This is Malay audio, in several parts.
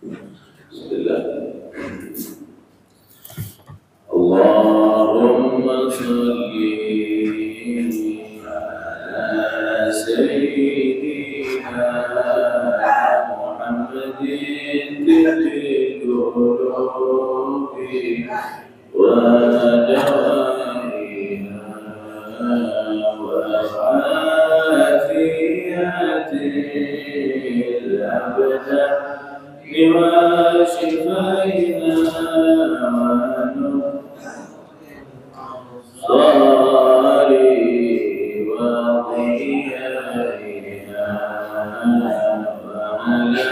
اللهم صل على سيدنا محمد طب القلوب ودوائها وعافية الأبدان وشفائها صاري وضيائها وعلى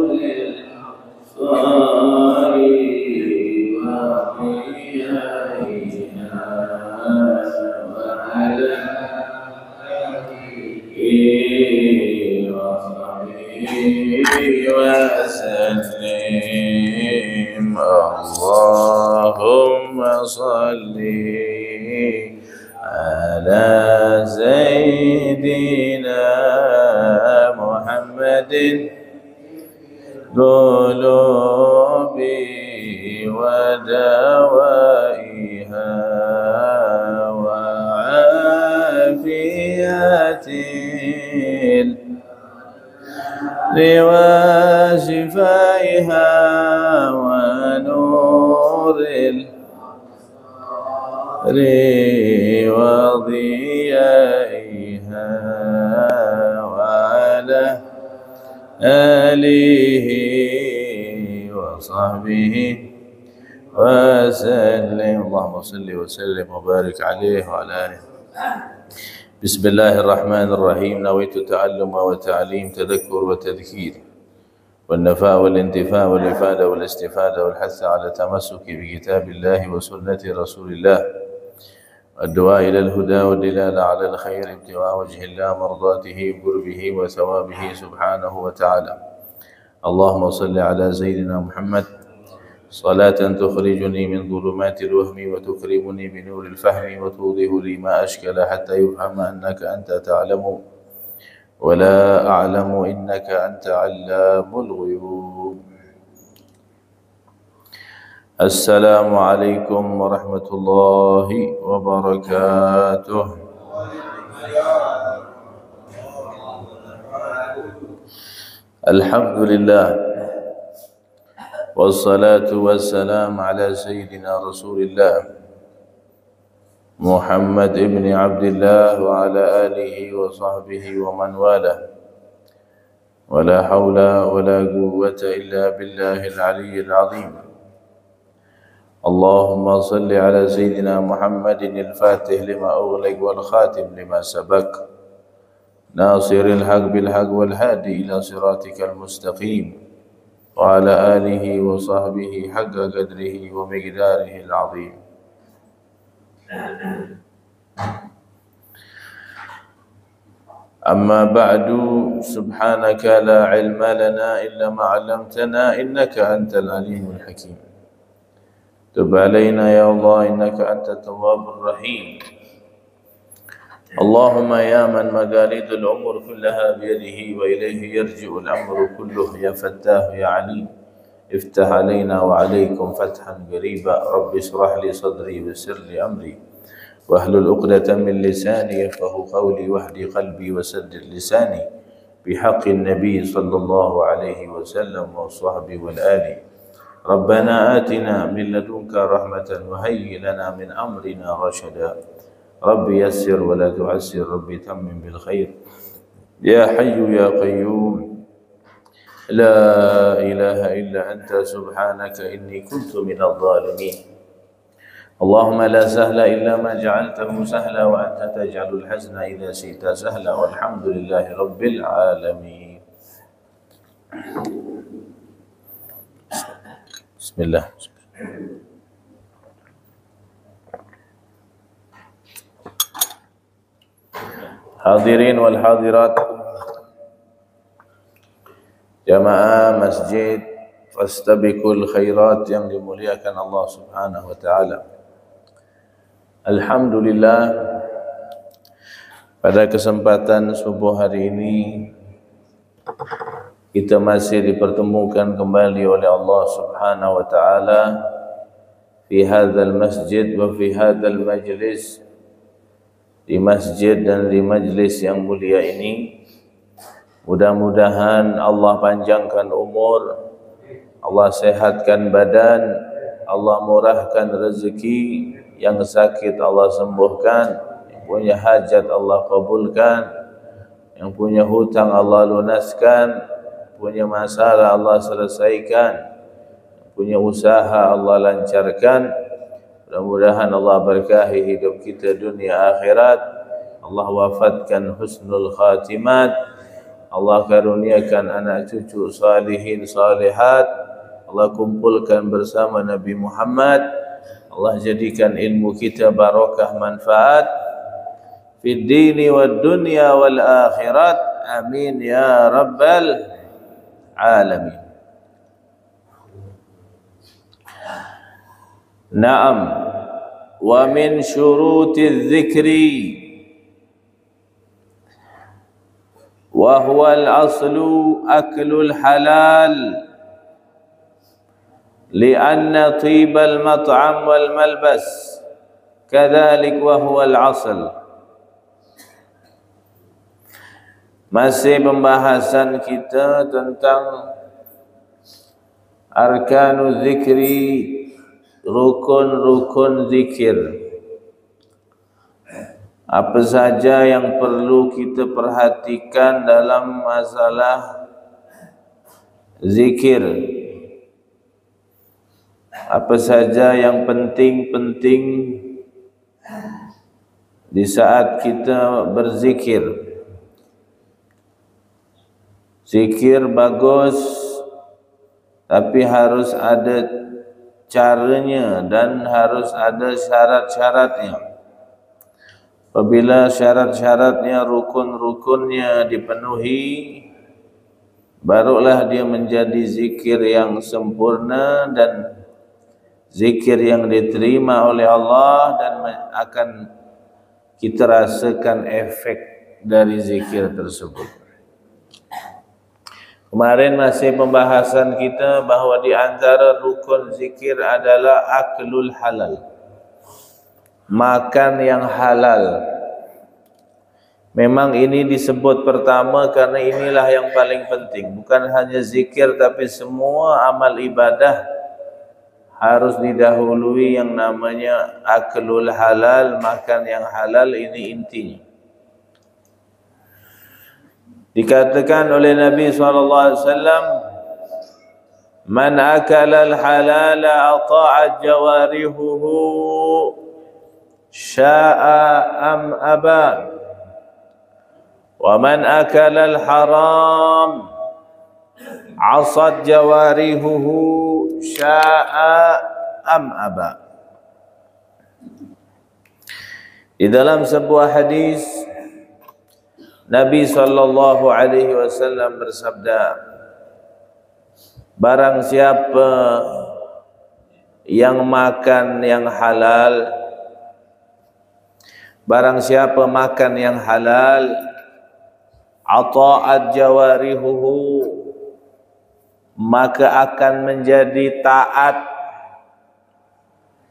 فيه وصحبه وسلم اللهم صل على سيدنا محمد طب القلوب ودوائها وعافية الأبدان وشفائها ونور الأبصار وضيائها وعلى وسلم اللهم صل على سيدنا محمد قلوب ودوائها وعافية وشفائها ونور وضيائها وعلى آله وصحبه وسلم اللهم صل وسلم وبارك عليه وعلى آله. بسم الله الرحمن الرحيم. نويت التعلم وتعليم تذكر وتذكير والنفاء والانتفاء والإفادة والاستفادة والحث على التمسك بكتاب الله وسنة رسول الله الدعاء إلى الهدى والدلالة على الخير ابتغاء وجه الله مرضاته بقربه وثوابه سبحانه وتعالى. اللهم صل على سيدنا محمد صلاة تخرجني من ظلمات الوهم وتكرمني بنور الفهم وتوضح لي ما أشكل حتى يفهم أنك أنت تعلم ولا أعلم إنك أنت علام الغيوب. السلام عليكم ورحمة الله وبركاته. الحمد لله والصلاة والسلام على سيدنا رسول الله محمد ابن عبد الله وعلى آله وصحبه ومن والاه ولا حول ولا قوة إلا بالله العلي العظيم. اللهم صل على سيدنا محمد الفاتح لما أغلق والخاتم لما سبق ناصر الحق بالحق والهادي إلى صراطك المستقيم وعلى آله وصحبه حق قدره ومقداره العظيم. أما بعد، سبحانك لا علم لنا إلا ما علمتنا إنك أنت العليم الحكيم. تب علينا يا الله إنك أنت التواب الرحيم. اللهم يا من مقاليد الأمور كلها بيده وإليه يرجع الأمر كله يا فتاه يا عليم افتح علينا وعليكم فتحا قريبا. رب اشرح لي صدري ويسر لي أمري واحلل عقدة من لساني يفقهوا قولي واهد قلبي وسدد لساني بحق النبي صلى الله عليه وسلم وصحبه والآل. ربنا آتنا من لدنك رحمة وهيئ لنا من أمرنا رشدا. رب يسر ولا تعسر، رب تمم بالخير. يا حي يا قيوم لا إله إلا أنت سبحانك إني كنت من الظالمين. اللهم لا سهل إلا ما جعلته سهلا وأنت تجعل الحزن إذا شئت سهلا والحمد لله رب العالمين. بسم الله. Hadirin wal hadirat jamaah masjid fastabiqul khairat yang dimuliakan Allah Subhanahu wa taala. Alhamdulillah, pada kesempatan subuh hari ini kita masih dipertemukan kembali oleh Allah Subhanahu wa taala fi hadzal masjid wa fi hadzal majlis, di masjid dan di majlis yang mulia ini. Mudah-mudahan Allah panjangkan umur, Allah sehatkan badan, Allah murahkan rezeki, yang sakit Allah sembuhkan, yang punya hajat Allah kabulkan, yang punya hutang Allah lunaskan, punya masalah Allah selesaikan, yang punya usaha Allah lancarkan. Mudah-mudahan Allah berkahi hidup kita dunia akhirat, Allah wafatkan husnul khatimat, Allah karuniakan anak cucu salihin salihat, Allah kumpulkan bersama Nabi Muhammad, Allah jadikan ilmu kita barakah manfaat fid dini wad dunya wal akhirat, amin ya rabbal alamin. Naam, wa min syuruti dzikri wa huwa al-aslu aklul halal li'anna tibal mat'am wal malbas kadzalik wa huwa al-asl. Masih pembahasan kita tentang arkanuz dzikri, rukun-rukun zikir. Apa saja yang perlu kita perhatikan dalam masalah zikir? Apa saja yang penting-penting di saat kita berzikir? Zikir bagus, tapi harus ada caranya dan harus ada syarat-syaratnya. Apabila syarat-syaratnya, rukun-rukunnya dipenuhi, barulah dia menjadi zikir yang sempurna dan zikir yang diterima oleh Allah, dan akan kita rasakan efek dari zikir tersebut. Kemarin masih pembahasan kita bahawa di antara rukun zikir adalah aklul halal, makan yang halal. Memang ini disebut pertama karena inilah yang paling penting. Bukan hanya zikir, tapi semua amal ibadah harus didahului yang namanya aklul halal, makan yang halal. Ini intinya. Dikatakan oleh Nabi SAW, man akala al-halala ata'at jawarihuhu sya'a am aba, wa man akala al-haram asad jawarihuhu sya'a am aba. Di dalam sebuah hadis Nabi SAW bersabda, barang siapa yang makan yang halal, barang siapa makan yang halal, ata'at jawarihuhu, maka akan menjadi taat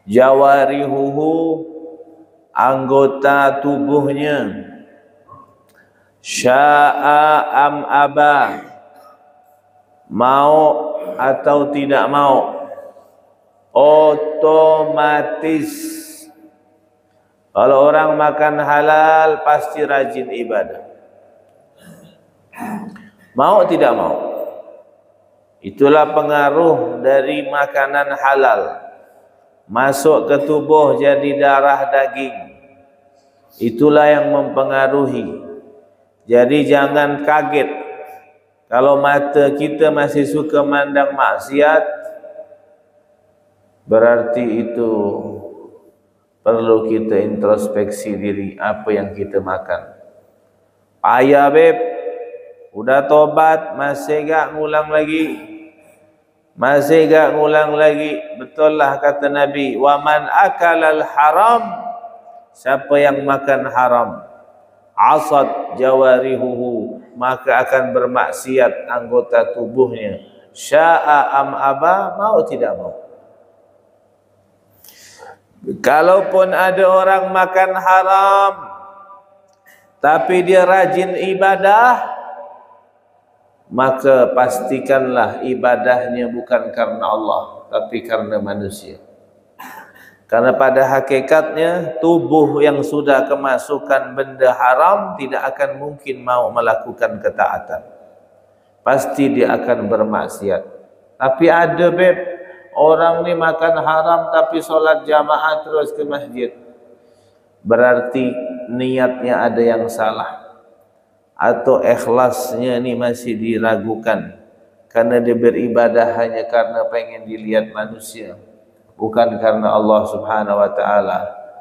jawarihuhu, anggota tubuhnya, sya'a am aba, mau atau tidak mau, otomatis. Kalau orang makan halal pasti rajin ibadah, mau tidak mau. Itulah pengaruh dari makanan halal. masuk ke tubuh jadi darah daging. Itulah yang mempengaruhi. Jadi jangan kaget kalau mata kita masih suka mandang maksiat, berarti itu perlu kita introspeksi diri apa yang kita makan. Payah beb, udah tobat masih gak ngulang lagi, masih gak ngulang lagi. Betul lah kata Nabi, wa man akalal haram, siapa yang makan haram, asad jawarihuhu, maka akan bermaksiat anggota tubuhnya. Sya'a am aba, mau tidak mau. Kalaupun ada orang makan haram tapi dia rajin ibadah, maka pastikanlah ibadahnya bukan karena Allah tapi karena manusia. Karena pada hakikatnya tubuh yang sudah kemasukan benda haram tidak akan mungkin mau melakukan ketaatan. Pasti dia akan bermaksiat. Tapi ada beb, orang ni makan haram tapi solat jamaah terus ke masjid. Berarti niatnya ada yang salah, atau ikhlasnya ni masih diragukan, karena dia beribadah hanya karena pengen dilihat manusia, bukan karena Allah Subhanahu wa taala.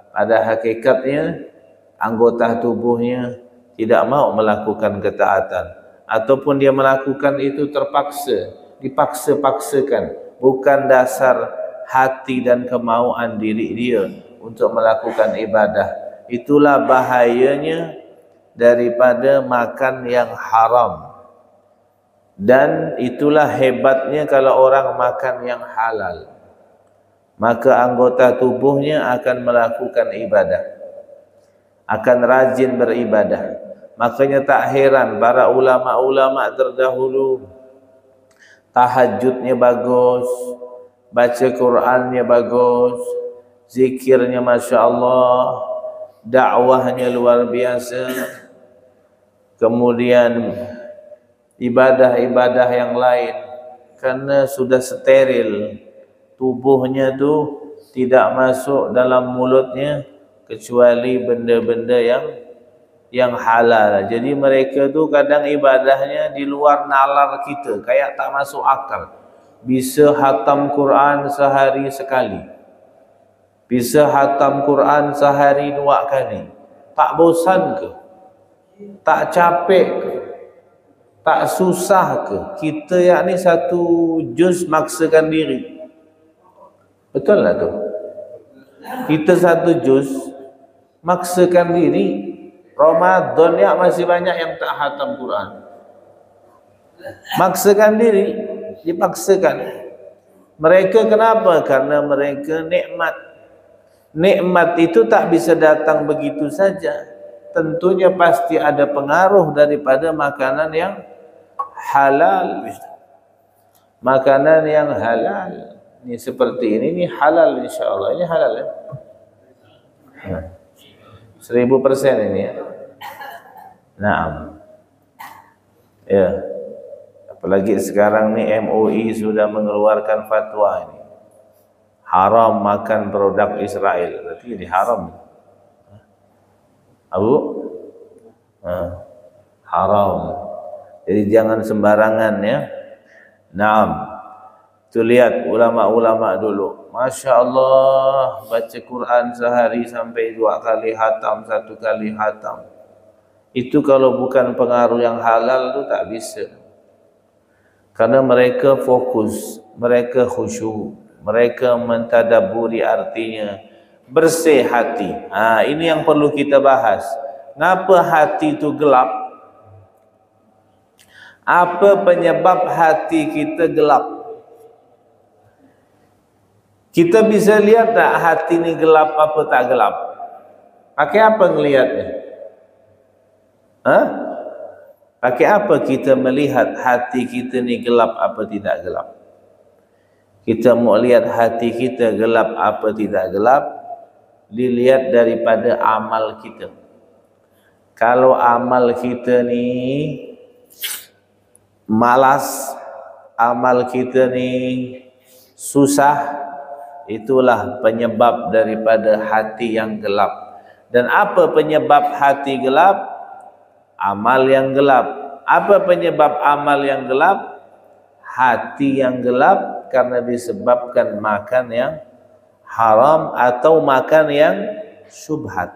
Pada hakikatnya anggota tubuhnya tidak mau melakukan ketaatan, ataupun dia melakukan itu terpaksa, dipaksa-paksakan, bukan dasar hati dan kemauan diri dia untuk melakukan ibadah. Itulah bahayanya daripada makan yang haram, dan itulah hebatnya kalau orang makan yang halal, maka anggota tubuhnya akan melakukan ibadah, akan rajin beribadah. Makanya tak heran para ulama-ulama terdahulu tahajudnya bagus, baca Qurannya bagus, zikirnya Masya Allah, dakwahnya luar biasa, kemudian ibadah-ibadah yang lain, karena sudah steril, tubuhnya tu tidak masuk dalam mulutnya kecuali benda-benda yang halal. Jadi mereka tu kadang ibadahnya di luar nalar kita, kayak tak masuk akal. Bisa hatam Quran sehari sekali, bisa hatam Quran sehari 2 kali. Tak bosan ke? Tak capek ke? Tak susah ke? Kita yang ni 1 juz maksakan diri. Betul lah tu. Kita 1 juz maksakan diri. Ramadan ya masih banyak yang tak hatam Quran. Maksakan diri, dipaksakan. Mereka kenapa? Karena mereka nikmat. Nikmat itu tak bisa datang begitu saja. Tentunya pasti ada pengaruh daripada makanan yang halal. Makanan yang halal. Ini seperti ini halal insyaAllah. Ini halal ya. 1000% ini ya. Naam. Ya. Apalagi sekarang ni MUI sudah mengeluarkan fatwa ini. Haram makan produk Israel. Berarti ini haram. Abu? Haram. Jadi jangan sembarangan ya. Naam. Tu lihat ulama-ulama dulu. Masya Allah, baca Quran sehari sampai 2 kali hatam, 1 kali hatam. Itu kalau bukan pengaruh yang halal tu tak bisa. Karena mereka fokus, mereka khusyuk, mereka mentadaburi artinya, bersih hati. Ini yang perlu kita bahas. Ngapa hati itu gelap? Apa penyebab hati kita gelap? Kita bisa lihat tak hati ini gelap apa tak gelap? Pakai apa ngelihatnya? Pakai apa kita melihat hati kita ni gelap apa tidak gelap? Kita mau lihat hati kita gelap apa tidak gelap, dilihat daripada amal kita. Kalau amal kita ni malas, amal kita ni susah, itulah penyebab daripada hati yang gelap. Dan apa penyebab hati gelap? Amal yang gelap. Apa penyebab amal yang gelap? Hati yang gelap karena disebabkan makan yang haram atau makan yang syubhat.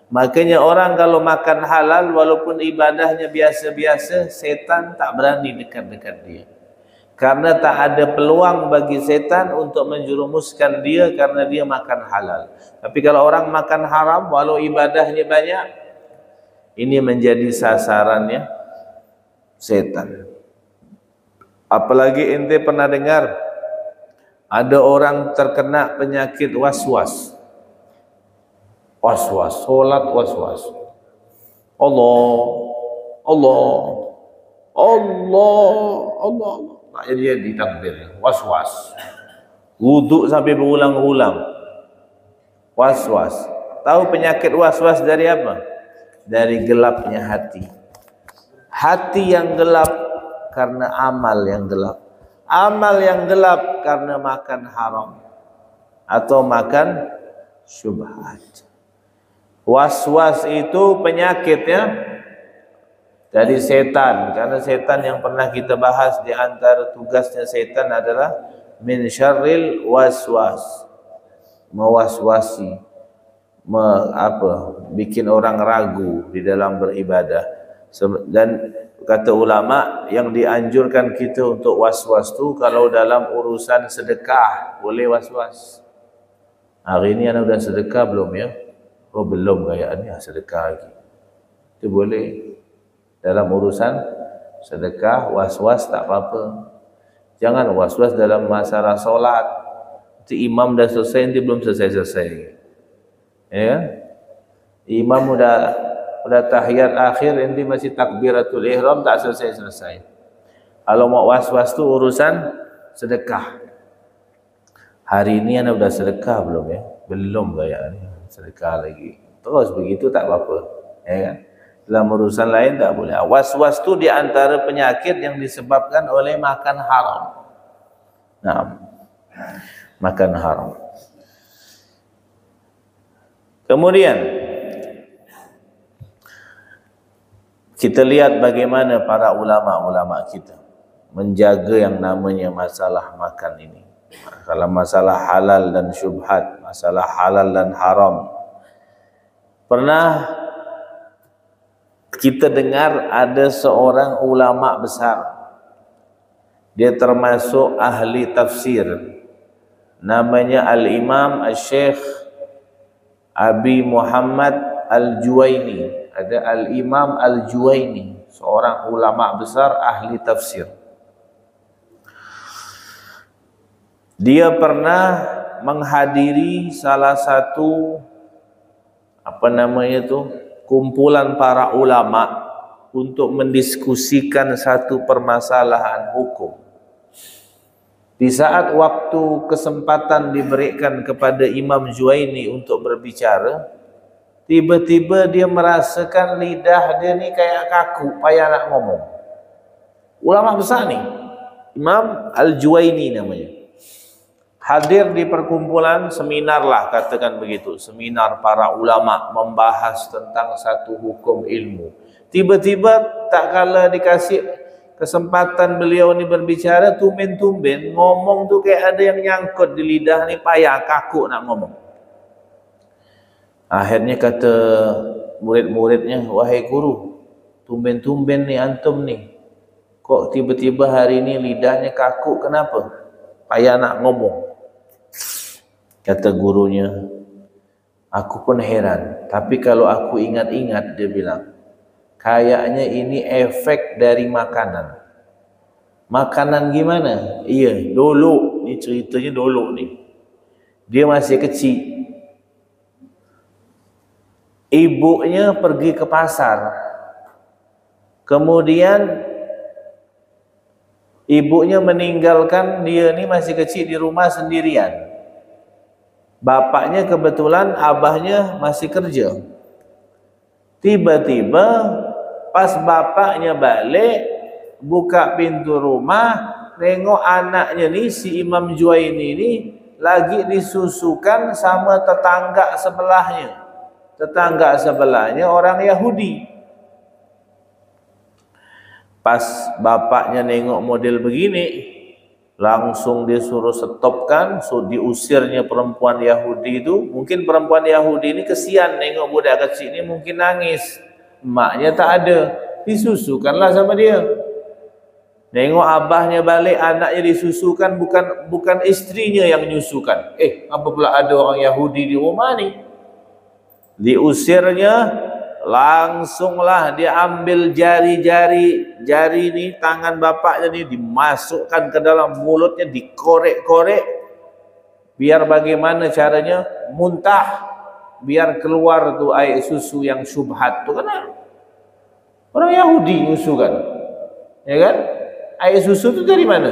Makanya orang kalau makan halal walaupun ibadahnya biasa-biasa, setan tak berani dekat-dekat dia. Karena tak ada peluang bagi setan untuk menjerumuskan dia karena dia makan halal. Tapi kalau orang makan haram walau ibadahnya banyak, ini menjadi sasarannya setan. Apalagi ente pernah dengar ada orang terkena penyakit was-was. Was-was, solat was-was. Allah, Allah, Allah, Allah. Tak jadi takbir, was-was. Wuduk sampai berulang-ulang. Was-was. Tahu penyakit was-was dari apa? Dari gelapnya hati. Hati yang gelap karena amal yang gelap. Amal yang gelap karena makan haram atau makan syubhat. Was-was itu penyakitnya dari setan, karena setan yang pernah kita bahas di antara tugasnya setan adalah min syarril waswas, mewaswasi, bikin orang ragu di dalam beribadah. Dan kata ulama yang dianjurkan kita untuk waswas tu kalau dalam urusan sedekah boleh waswas. Hari ini anda sudah sedekah belum ya? Oh belum kayaknya, sedekah lagi. Itu boleh. Dalam urusan sedekah, was-was tak apa-apa. Jangan was-was dalam masalah solat. Itu imam dah selesai, nanti belum selesai-selesai. Ya kan? Imam udah tahiyat akhir, nanti masih takbiratul ihram, tak selesai-selesai. Kalau mau was-was tu urusan sedekah. Hari ini anda sudah sedekah belum ya? Belum kayaknya, sedekah lagi. Terus begitu tak apa-apa. Ya kan? Dalam urusan lain tak boleh. Was-was tu di antara penyakit yang disebabkan oleh makan haram. Nah, makan haram. Kemudian kita lihat bagaimana para ulama-ulama kita menjaga yang namanya masalah makan ini. Kalau masalah halal dan syubhat, masalah halal dan haram. Pernah kita dengar ada seorang ulama besar. Dia termasuk ahli tafsir. Namanya Al-Imam Al-Syekh Abi Muhammad Al-Juwaini. Ada Al-Imam Al-Juwaini, seorang ulama besar ahli tafsir. Dia pernah menghadiri salah satu kumpulan para ulama untuk mendiskusikan satu permasalahan hukum. Di saat waktu kesempatan diberikan kepada Imam Juwaini untuk berbicara, tiba-tiba dia merasakan lidah dia ni kayak kaku, payah nak ngomong. Ulama besar ni, Imam Al-Juwaini namanya. Hadir di perkumpulan seminar lah, katakan begitu, seminar para ulama membahas tentang satu hukum ilmu. Tiba-tiba tak kala dikasih kesempatan beliau ni berbicara, tumben-tumben ngomong tu kayak ada yang nyangkut di lidah ni, payah kaku nak ngomong. Akhirnya kata murid-muridnya, wahai guru, tumben-tumben ni antum ni, kok tiba-tiba hari ni lidahnya kaku, kenapa? Payah nak ngomong. Kata gurunya, aku pun heran, tapi kalau aku ingat-ingat, dia bilang, kayaknya ini efek dari makanan. Makanan gimana? Iya, dulu, ni ceritanya dulu ni. Dia masih kecil. Ibunya pergi ke pasar. Kemudian ibunya meninggalkan dia ni masih kecil di rumah sendirian. Bapaknya kebetulan abahnya masih kerja. Tiba-tiba pas bapaknya balik, buka pintu rumah, tengok anaknya ni, si Imam Juwaini ni lagi disusukan sama tetangga sebelahnya. Tetangga sebelahnya orang Yahudi. Pas bapaknya nengok model begini, langsung disuruh stopkan, so diusirnya perempuan Yahudi itu. Mungkin perempuan Yahudi ini kesian nengok budak kecil ini, mungkin nangis. Maknya tak ada, disusukanlah sama dia. Nengok abahnya balik, anaknya disusukan, bukan istrinya yang nyusukan. Apa pula ada orang Yahudi di rumah ni? Diusirnya, langsunglah dia ambil jari ni, tangan bapaknya ni dimasukkan ke dalam mulutnya, dikorek-korek. Biar bagaimana caranya? Muntah. Biar keluar tu air susu yang syubhat tu, kan orang Yahudi nyusukan. Ya kan? Air susu itu dari mana?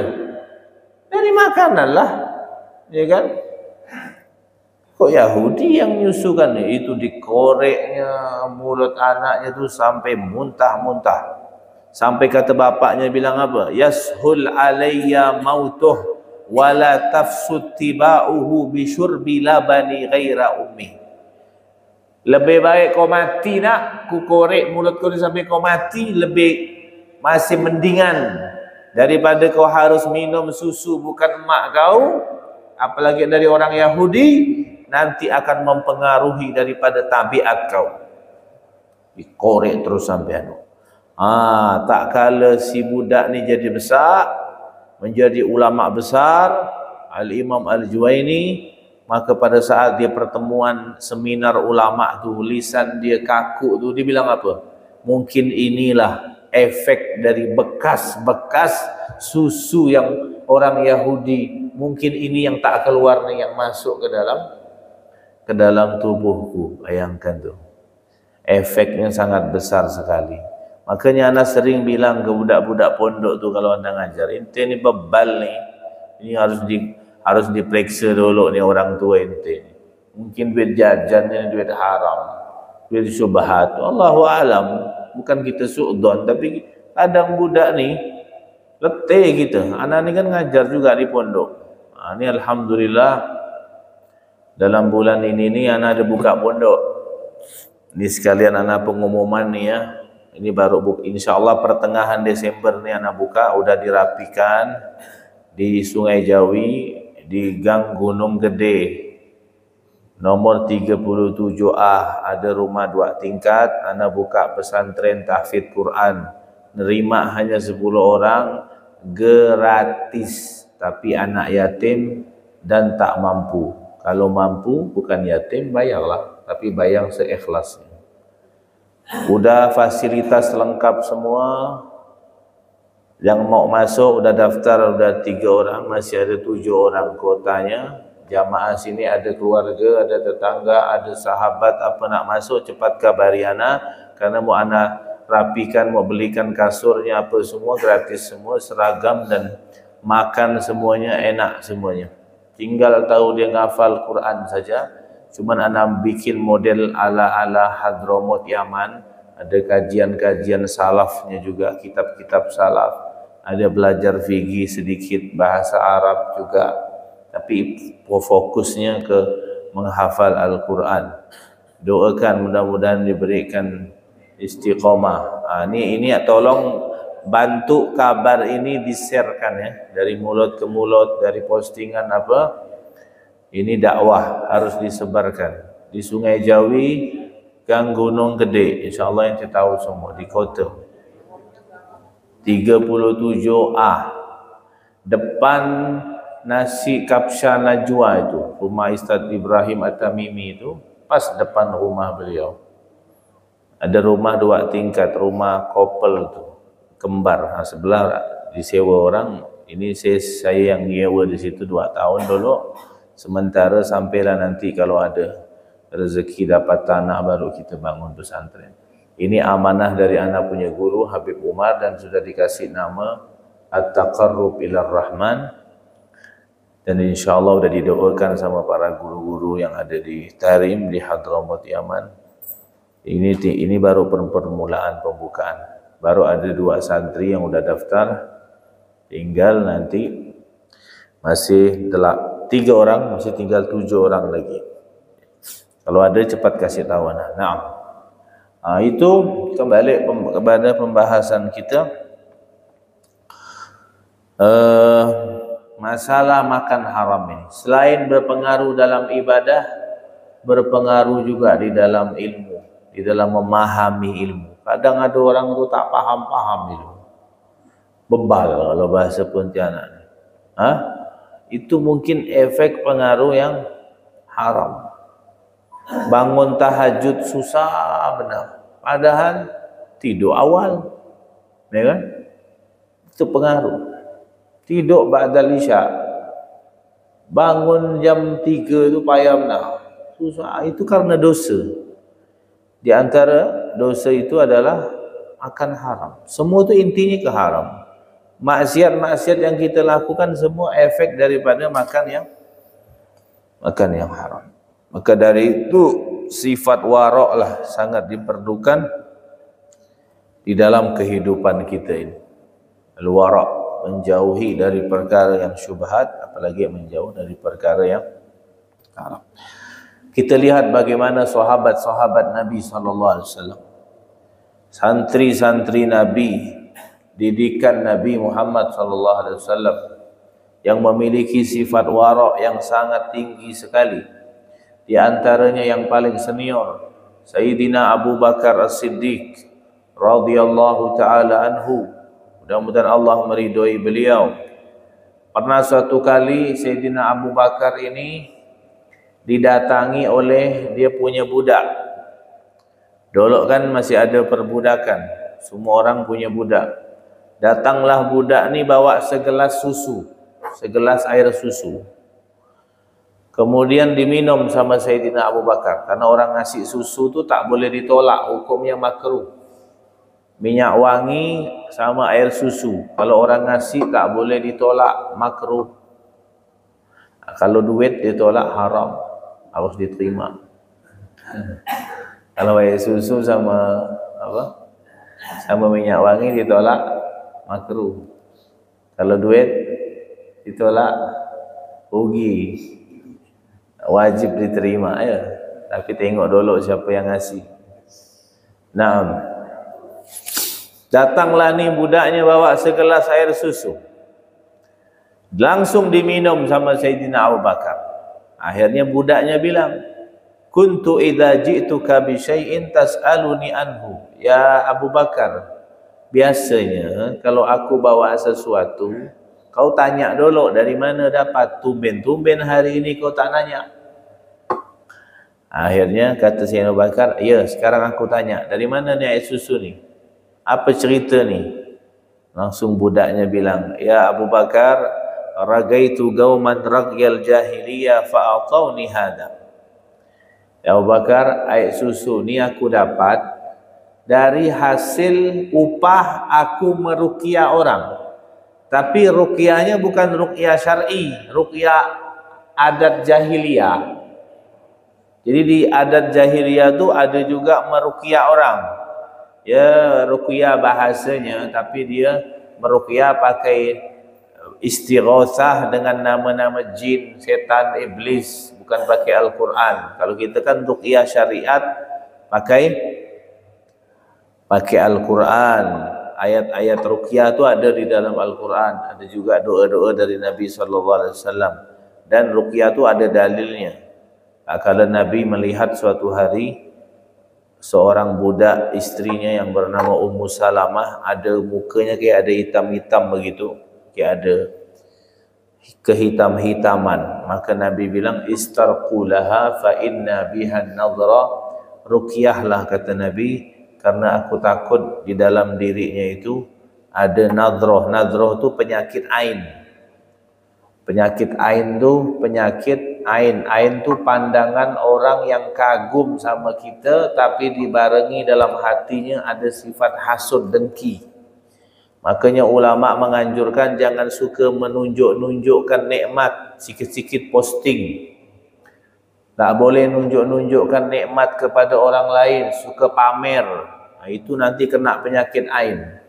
Dari makanan lah, ya kan? Kok Yahudi yang nyusukan? Itu dikoreknya mulut anaknya itu sampai muntah-muntah. Sampai kata bapaknya bilang apa? Yashul alayya mautuh wala tafsud tiba'uhu bisyurbi labani ghaira ummi. Lebih baik kau mati nak, ku korek mulut kau sampai kau mati, masih mendingan daripada kau harus minum susu bukan emak kau, apalagi dari orang Yahudi, nanti akan mempengaruhi daripada tabiat kau. Dikorek terus sampai tak kala si budak ni jadi besar, menjadi ulama besar, Al-Imam Al-Juwaini, maka pada saat dia pertemuan seminar ulama tu, lisan dia kaku tu, dia bilang apa? Mungkin inilah efek dari bekas-bekas susu yang orang Yahudi. Mungkin ini yang tak keluar nih, yang masuk ke dalam tubuhku. Bayangkan tu, efeknya sangat besar sekali. Makanya anak sering bilang ke budak-budak pondok tu kalau anda ngajar, ente ni bebal ni, ini harus diperiksa dulu ni orang tua ente. Mungkin duit jajan ni duit haram, duit syubhat. Allahu alam. Bukan kita su'udon, tapi kadang budak ni letih kita. Anak ni kan ngajar juga di pondok. Ni alhamdulillah dalam bulan ini ni anak ada buka pondok. Ini sekalian anak pengumuman ni ya. Ini baru insyaallah pertengahan Desember ni anak buka, udah dirapikan di Sungai Jawi, di Gang Gunung Gede. Nomor 37A, ada rumah 2 tingkat. Anak buka pesantren tahfidz Quran. Nerima hanya 10 orang, gratis. Tapi anak yatim dan tak mampu. Kalau mampu, bukan yatim, bayarlah. Tapi bayar seikhlasnya. Udah fasilitas lengkap semua. Yang mau masuk udah daftar, udah 3 orang, masih ada 7 orang kuotanya. Jamaah sini ada keluarga, ada tetangga, ada sahabat, apa nak masuk cepat kabari ana, karena mau ana rapikan, mau belikan kasurnya apa semua gratis semua, seragam dan makan semuanya enak semuanya. Tinggal tahu dia ngafal Quran saja. Cuman ana bikin model ala-ala Hadramut Yaman, ada kajian-kajian salafnya juga, kitab-kitab salaf. Ada belajar fikih sedikit, bahasa Arab juga. Tapi fokusnya ke menghafal Al-Quran. Doakan mudah-mudahan diberikan istiqomah. Ini tolong bantu kabar ini di-sharekan ya, dari mulut ke mulut, dari postingan apa. Ini dakwah harus disebarkan. Di Sungai Jawi, Gang Gunung Gede, insyaallah yang tahu semua, di kota 37A, depan Nasi Kapsha Najwa itu, rumah Ustaz Ibrahim At-Tamimi itu, pas depan rumah beliau. Ada rumah 2 tingkat, rumah couple itu, kembar. Sebelah disewa orang, ini saya yang nyewa di situ 2 tahun dulu. Sementara sampailah nanti kalau ada rezeki dapat tanah baru kita bangun pesantren. Ini amanah dari anak punya guru Habib Umar dan sudah dikasih nama At-Taqarrub ilar Rahman. Dan insyaallah sudah didoakan sama para guru-guru yang ada di Tarim, di Hadramut Yaman. Ini baru permulaan pembukaan. Baru ada 2 santri yang sudah daftar. Tinggal nanti masih 3 orang, masih tinggal 7 orang lagi. Kalau ada cepat kasih tahu anak. Itu kembali kepada pembahasan kita. Masalah makan haram ini selain berpengaruh dalam ibadah, berpengaruh juga di dalam ilmu, di dalam memahami ilmu. Kadang ada orang tu tak paham ilmu, bebal kalau bahasa Pontianak. Itu mungkin efek pengaruh yang haram. Bangun tahajud susah benar, padahal tidur awal, ya kan? Itu pengaruh. Tidur ba'dal isya, bangun jam 3 tu payah benar, susah. Itu karena dosa. Di antara dosa itu adalah makan haram. Semua tu intinya ke haram. Maksiat-maksiat yang kita lakukan semua efek daripada makan yang haram. Maka dari itu sifat warok lah sangat diperlukan di dalam kehidupan kita ini. Al-warok, menjauhi dari perkara yang syubhat, apalagi menjauh dari perkara yang haram. Kita lihat bagaimana sahabat-sahabat Nabi SAW, santri-santri Nabi, didikan Nabi Muhammad SAW, yang memiliki sifat warok yang sangat tinggi sekali. Di antaranya yang paling senior, Sayyidina Abu Bakar As-Siddiq radhiyallahu taala anhu. Mudah-mudahan Allah meridhoi beliau. Pernah suatu kali Sayyidina Abu Bakar ini didatangi oleh dia punya budak. Dulu kan masih ada perbudakan, semua orang punya budak. Datanglah budak ni bawa segelas susu, segelas air susu. Kemudian diminum sama Sayyidina Abu Bakar. Karena orang ngasih susu tu tak boleh ditolak, hukumnya makruh. Minyak wangi sama air susu, kalau orang ngasih tak boleh ditolak, makruh. Kalau duit ditolak haram, harus diterima. Kalau air susu sama sama minyak wangi ditolak, makruh. Kalau duit ditolak, rugi. Wajib diterima ya. Tapi tengok dulu siapa yang ngasih. Datanglah ni budaknya bawa segelas air susu. Langsung diminum sama Sayyidina Abu Bakar. Akhirnya budaknya bilang, "Kuntu idza ji'tuka bi syai'in tas'aluni anhu." Ya Abu Bakar, biasanya kalau aku bawa sesuatu, kau tanya dulu dari mana dapat. Tumben-tumben hari ini kau tak nanya. Akhirnya kata Sayyidina Abu Bakar, "Ya, sekarang aku tanya, dari mana ni air susu ni? Apa cerita ni?" Langsung budaknya bilang, "Ya Abu Bakar, ragaitu gauman ragyal jahiliyah fa'atawni hada." Ya Abu Bakar, air susu ni aku dapat dari hasil upah aku meruqyah orang. Tapi ruqyahnya bukan ruqyah syar'i, ruqyah adat jahiliyah. Jadi di adat jahiliyah tu ada juga meruqyah orang. Ya, ruqyah bahasanya, tapi dia meruqyah pakai istighatsah dengan nama-nama jin, setan, iblis, bukan pakai Al-Quran. Kalau kita kan ruqyah syariat pakai Al-Quran. Ayat-ayat ruqyah tu ada di dalam Al-Quran. Ada juga doa-doa dari Nabi SAW. Dan ruqyah tu ada dalilnya. Kalau Nabi melihat suatu hari seorang budak istrinya yang bernama Ummu Salamah, ada mukanya kayak ada hitam-hitam begitu, kayak ada kehitam-hitaman. Maka Nabi bilang, "Istarqulaha fa inna biha nadhra." Ruqyahlah kata Nabi, karena aku takut di dalam dirinya itu ada nadhroh. Nadhroh tu penyakit ain. Penyakit ain tu penyakit ain. Ain tu pandangan orang yang kagum sama kita, tapi dibarengi dalam hatinya ada sifat hasud, dengki. Makanya ulama menganjurkan jangan suka menunjuk-nunjukkan nikmat, sikit-sikit posting. Tak boleh nunjuk-nunjukkan nikmat kepada orang lain, suka pamer. Itu nanti kena penyakit ain.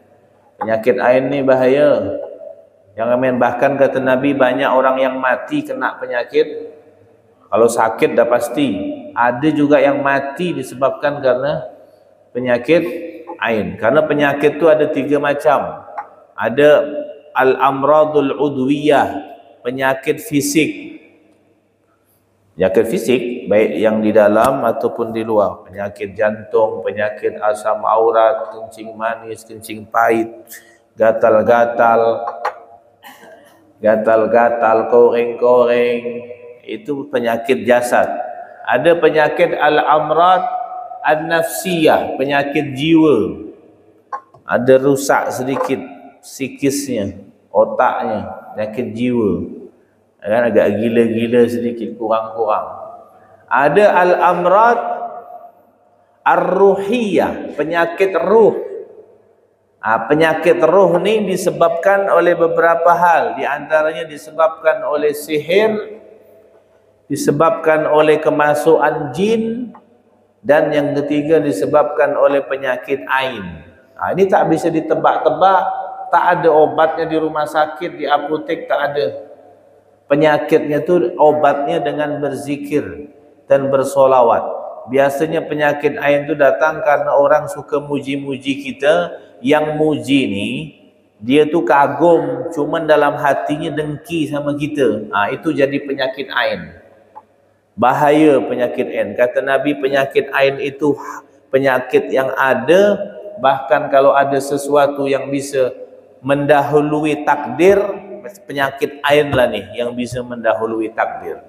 Penyakit ain ni bahaya. Jangan main. Bahkan kata Nabi, banyak orang yang mati kena penyakit. Kalau sakit dah pasti. Ada juga yang mati disebabkan karena penyakit ain. Karena penyakit tu ada 3 macam. Ada al-amradul udwiyah, penyakit fisik. Penyakit fisik baik yang di dalam ataupun di luar. Penyakit jantung, penyakit asam aurat, kencing manis, kencing pahit, gatal-gatal, koreng-koreng, itu penyakit jasad. Ada penyakit al-amrad an-nafsiyah, penyakit jiwa. Ada rusak sedikit psikisnya, otaknya, penyakit jiwa. Kan agak gila-gila sedikit, kurang-kurang. Ada al-amrad ar-ruhiyah, penyakit ruh. Penyakit ruh ni disebabkan oleh beberapa hal. Di antaranya disebabkan oleh sihir, disebabkan oleh kemasukan jin, dan yang ketiga disebabkan oleh penyakit ain. Ini tak bisa ditebak-tebak, tak ada obatnya di rumah sakit, di apotek tak ada. Penyakitnya tu obatnya dengan berzikir dan bersolawat. Biasanya penyakit ain tu datang karena orang suka muji-muji kita. Yang muji ni dia tu kagum, cuman dalam hatinya dengki sama kita. Itu jadi penyakit ain. Bahaya penyakit ain. Kata Nabi, penyakit ain itu penyakit yang ada, bahkan kalau ada sesuatu yang bisa mendahului takdir, penyakit ain lah ni yang bisa mendahului takdir.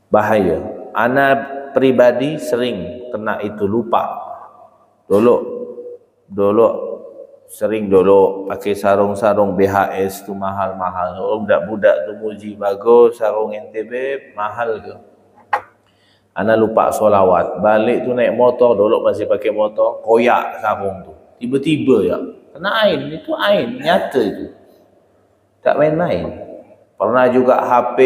Bahaya. Ana pribadi sering kena itu, lupa. Dulu sering pakai sarung-sarung BHS tu mahal-mahal. Budak-budak tu muji, bagus sarung NTB mahal ke. Ana lupa solawat. Balik tu naik motor, dulu masih pakai motor, koyak sarung tu. Tiba-tiba ya kena ain. Itu ain nyata itu. Tak main-main. Pernah juga HP,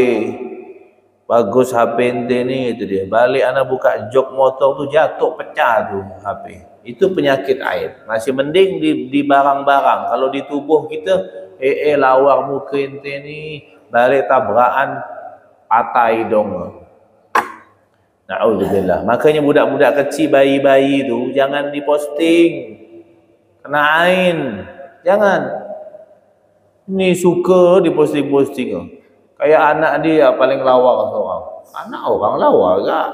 bagus HP ente ni, itu dia. Balik ana buka jok motor tu, jatuh pecah tu HP. Itu penyakit ain. Masih mending di barang-barang. Kalau di tubuh kita, lawar muka ente ni, balik tabrakan, patah hidung. Na'udzubillah. Makanya budak-budak kecil, bayi-bayi tu jangan diposting. Kena ain. Jangan. Ni suka diposting-posting. Kayak anak dia paling lawa seorang. Anak orang lawa tak?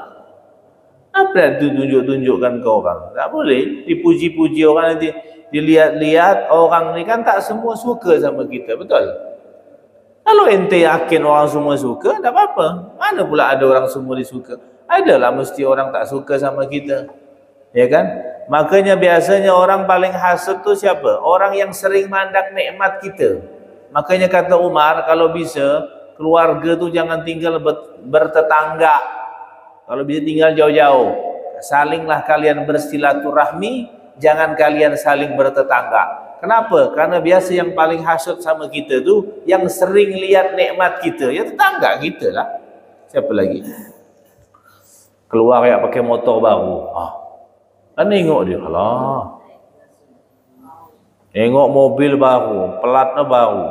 Apa tu tunjuk-tunjukkan ke orang? Tak boleh. Dipuji-puji orang nanti. Dilihat-lihat orang ni kan tak semua suka sama kita. Betul? Kalau ente yakin orang semua suka, tak apa-apa. Mana pula ada orang semua disuka? Adalah mesti orang tak suka sama kita. Ya kan? Makanya biasanya orang paling hasad tu siapa? Orang yang sering mandang nikmat kita. Makanya kata Umar, kalau bisa keluarga tu jangan tinggal bertetangga. Kalau bisa tinggal jauh-jauh. Salinglah kalian bersilaturahmi, jangan kalian saling bertetangga. Kenapa? Karena biasa yang paling hasad sama kita tu yang sering lihat nikmat kita, ya tetangga kita lah. Siapa lagi? Keluar ya pakai motor baru. Kan tengok dia, alah. Tengok mobil baru, pelatnya baru.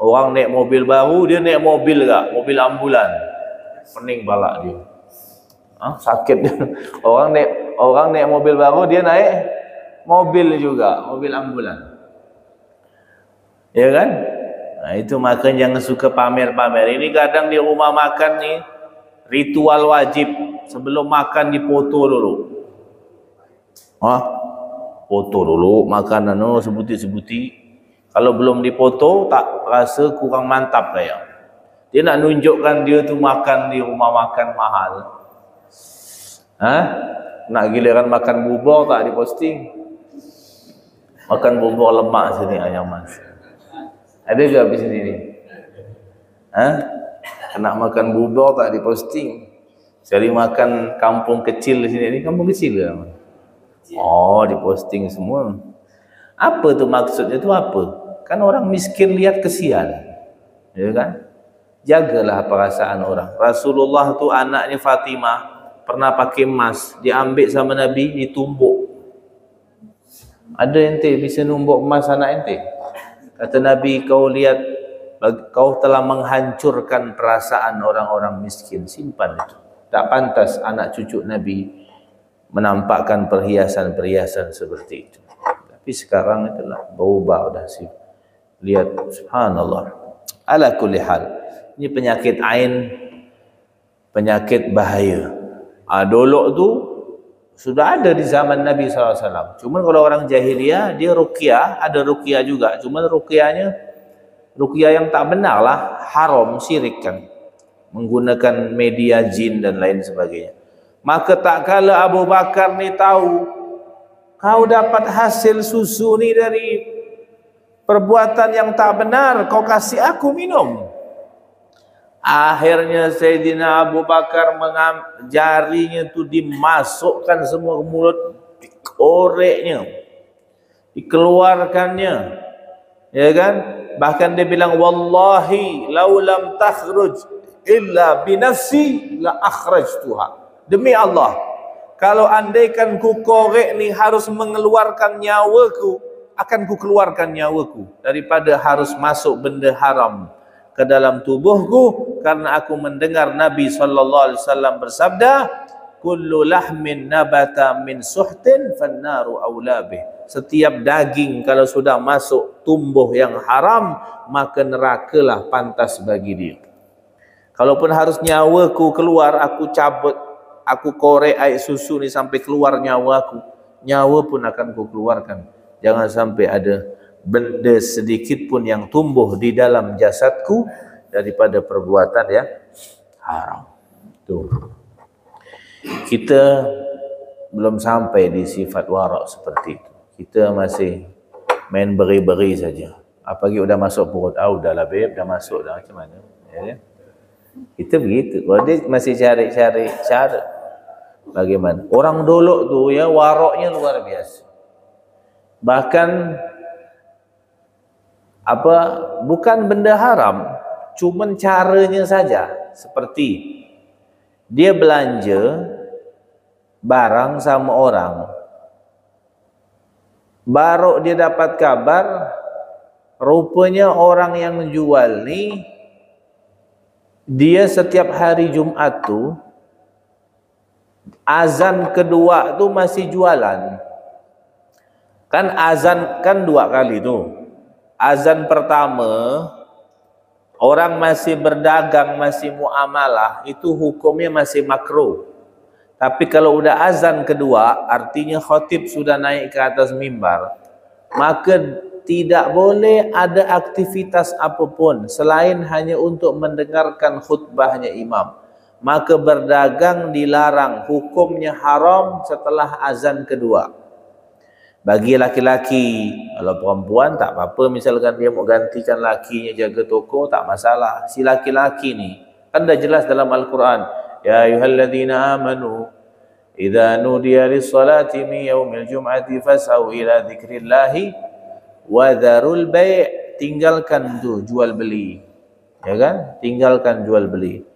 Orang naik mobil baru, dia naik mobil tak? Mobil ambulan. Pening balak dia. Sakit dia. Orang naik mobil baru, dia naik mobil juga, mobil ambulan. Ya kan? Itu makanya jangan suka pamer-pamer. Ini kadang di rumah makan ni ritual wajib, sebelum makan dipoto dulu. Foto dulu makanan sebuti-sebuti. Kalau belum dipoto tak rasa kurang mantap kayak. Dia nak nunjukkan dia tu makan di rumah makan mahal. Nak giliran makan bubur tak diposting. Makan bubur lemak sini ayam mas. Ada ke habis sini? Nak makan bubur tak diposting. Cari makan kampung kecil sini. Ini kampung kecil ke? Diposting semua. Apa tu maksudnya tu apa? Kan orang miskin lihat kesian. Ya kan? Jagalah perasaan orang. Rasulullah tu anaknya Fatimah pernah pakai emas, diambil sama Nabi, ditumbuk. Ada ente bisa numbuk emas anak ente? Kata Nabi, kau lihat, kau telah menghancurkan perasaan orang-orang miskin. Simpan itu. Tak pantas anak cucu Nabi menampakkan perhiasan-perhiasan seperti itu. Tapi sekarang itulah berubah dah sih. Lihat, subhanallah. Ala kulli hal. Ini penyakit ain, penyakit bahaya. Dulu tu sudah ada di zaman Nabi SAW. Cuma kalau orang jahiliyah, dia ruqyah, ada ruqyah juga. Cuma ruqyahnya, ruqyah yang tak benar lah, haram, syirik kan. Menggunakan media jin dan lain sebagainya. Maka tak kala Abu Bakar ni tahu, kau dapat hasil susu ni dari perbuatan yang tak benar, kau kasih aku minum. Akhirnya Sayyidina Abu Bakar jarinya tu dimasukkan semua ke mulut, dikoreknya, dikeluarkannya, ya kan? Bahkan dia bilang, wallahi laulam takhruj illa binafsi la akhrajtuha. Demi Allah, kalau andaikan ku korek ni harus mengeluarkan nyawaku, akan ku keluarkan nyawaku daripada harus masuk benda haram ke dalam tubuhku, karena aku mendengar Nabi SAW bersabda, kullu lahmin nabata min suhtin fannaru aula bih. Setiap daging kalau sudah masuk tumbuh yang haram, maka nerakalah pantas bagi dia. Kalaupun harus nyawaku keluar, aku cabut, aku korek air susu ni sampai keluar nyawaku, nyawa pun akan ku keluarkan. Jangan sampai ada benda sedikit pun yang tumbuh di dalam jasadku daripada perbuatan yang haram. Tuh. Kita belum sampai di sifat warak seperti itu. Kita masih main beri-beri saja. Apalagi udah masuk perut, udahlah beb, dah masuk dah, macam mana? Ya. Kita begitu. Kalau dia masih cari-cari cara. Bagaimana? Orang dulu tu ya waraknya luar biasa. Bahkan bukan benda haram, cuman caranya saja. Seperti dia belanja barang sama orang, baru dia dapat kabar rupanya orang yang jual ni dia setiap hari Jumat tu azan kedua tu masih jualan. Kan azan kan 2 kali tu. Azan pertama orang masih berdagang, masih muamalah, itu hukumnya masih makruh. Tapi kalau udah azan kedua, artinya khatib sudah naik ke atas mimbar, maka tidak boleh ada aktivitas apapun selain hanya untuk mendengarkan khutbahnya imam. Maka berdagang dilarang, hukumnya haram setelah azan kedua. Bagi laki-laki, kalau perempuan tak apa-apa, misalkan dia mau gantikan lakinya jaga toko, tak masalah. Si laki-laki ni kan dah jelas dalam Al-Quran, ya ayyuhalladzina amanu idza nudiya lis-salati min yaumil jum'ati fas'au ila dzikrillahi wa dzarul bai'. Tinggalkan tu jual beli, ya kan? Tinggalkan jual beli.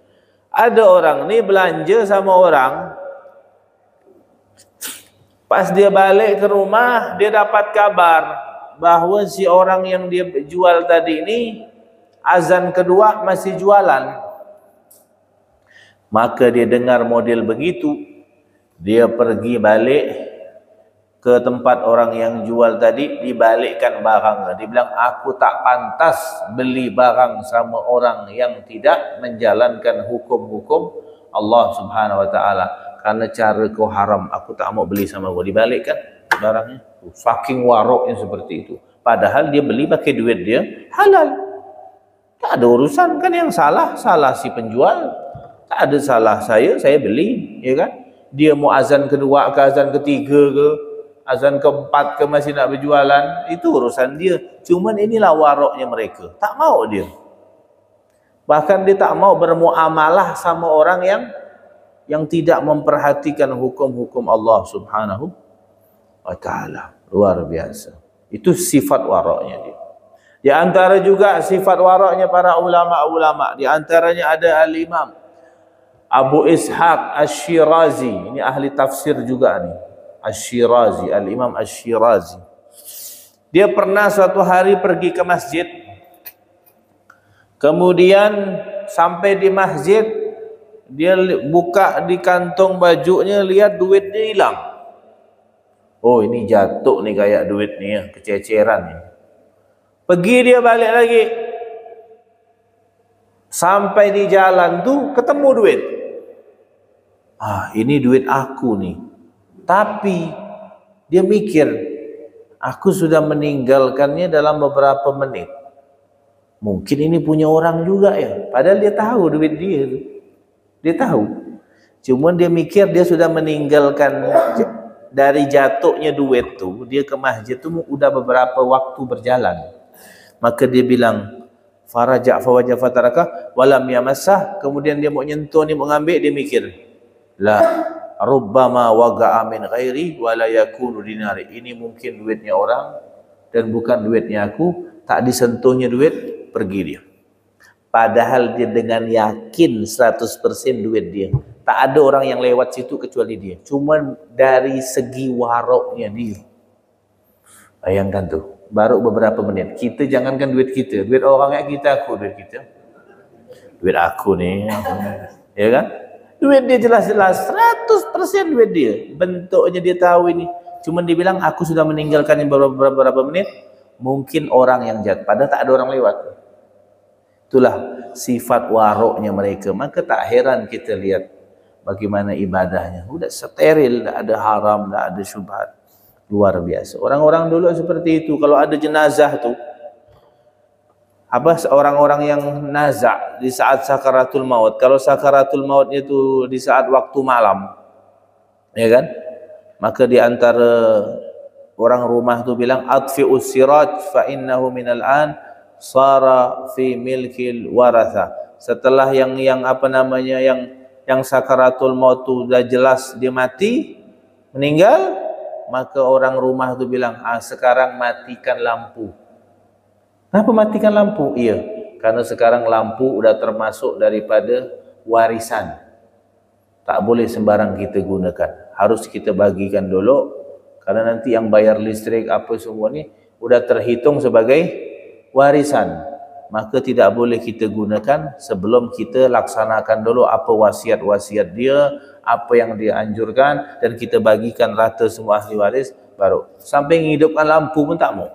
Ada orang ni belanja sama orang, pas dia balik ke rumah, dia dapat kabar bahawa si orang yang dia jual tadi ini azan kedua masih jualan. Maka dia dengar model begitu, dia pergi balik ke tempat orang yang jual tadi, dibalikkan barangnya. Dia bilang, aku tak pantas beli barang sama orang yang tidak menjalankan hukum-hukum Allah Subhanahu Wa Taala. Karena cara kau haram, aku tak mau beli sama kau. Dibalikkan barangnya. Saking waroknya seperti itu. Padahal dia beli pakai duit dia halal. Tak ada urusan kan, yang salah si penjual. Tak ada salah saya beli, ya kan? Dia mau azan kedua ke azan ketiga ke azan keempat ke masih nak berjualan, itu urusan dia. Cuman inilah waroknya mereka. Tak mau dia. Bahkan dia tak mau bermuamalah sama orang yang tidak memperhatikan hukum-hukum Allah Subhanahu Wa Ta'ala. Luar biasa. Itu sifat waraknya dia. Di antara juga sifat waraknya para ulama-ulama. Di antaranya ada Al-Imam Abu Ishaq Ash-Shirazi. Ini ahli tafsir juga nih. Ash-Shirazi, Al-Imam Ash-Shirazi. Dia pernah suatu hari pergi ke masjid, kemudian sampai di masjid, dia buka di kantong bajunya, lihat duitnya hilang. Oh, ini jatuh nih kayak duit nih ya, kececeran nih. Pergi dia balik lagi, sampai di jalan tuh ketemu duit. Ah, ini duit aku nih. Tapi dia mikir, aku sudah meninggalkannya dalam beberapa menit. Mungkin ini punya orang juga ya. Padahal dia tahu duit dia itu. Dia tahu. Cuman dia mikir dia sudah meninggalkan dari jatuhnya duit tuh. Dia ke masjid tuh udah beberapa waktu berjalan. Maka dia bilang, faraja' fawaja fataraka walam yamassah. Kemudian dia mau nyentuh nih, mau ngambil, dia mikir, la rubbama waga'a min ghairi wala yakunu dinari. Ini mungkin duitnya orang dan bukan duitnya aku. Tak disentuhnya duit, pergi dia. Padahal dia dengan yakin 100% duit dia. Tak ada orang yang lewat situ kecuali dia. Cuma dari segi waroknya dia. Bayangkan tuh, baru beberapa menit. Kita jangankan duit kita, duit orang kayak kita, aku duit kita. Duit aku nih, ya kan? Duit dia jelas-jelas 100% duit dia. Bentuknya dia tahu ini. Cuma dia bilang, aku sudah meninggalkan beberapa menit. Mungkin orang yang jahat, padahal tak ada orang lewat. Itulah sifat waroknya mereka. Maka tak heran kita lihat bagaimana ibadahnya. Udah steril, tak ada haram, tak ada syubhat. Luar biasa. Orang-orang dulu seperti itu. Kalau ada jenazah tuh, apa, orang-orang yang nazak di saat sakaratul maut. Kalau sakaratul mautnya itu di saat waktu malam, ya kan? Maka di antara orang rumah tu bilang, atfi'us siraj fa innahu minal an sara fi milkil waratha. Setelah yang apa namanya, yang sakaratul maut tu dah jelas dia mati, meninggal, maka orang rumah tu bilang, sekarang matikan lampu. Kenapa matikan lampu? Iya, karena sekarang lampu udah termasuk daripada warisan. Tak boleh sembarang kita gunakan. Harus kita bagikan dulu, karena nanti yang bayar listrik apa semua ni udah terhitung sebagai warisan. Maka tidak boleh kita gunakan sebelum kita laksanakan dulu apa wasiat-wasiat dia, apa yang dia anjurkan, dan kita bagikan rata semua ahli waris. Baru sampai menghidupkan lampu pun tak mau.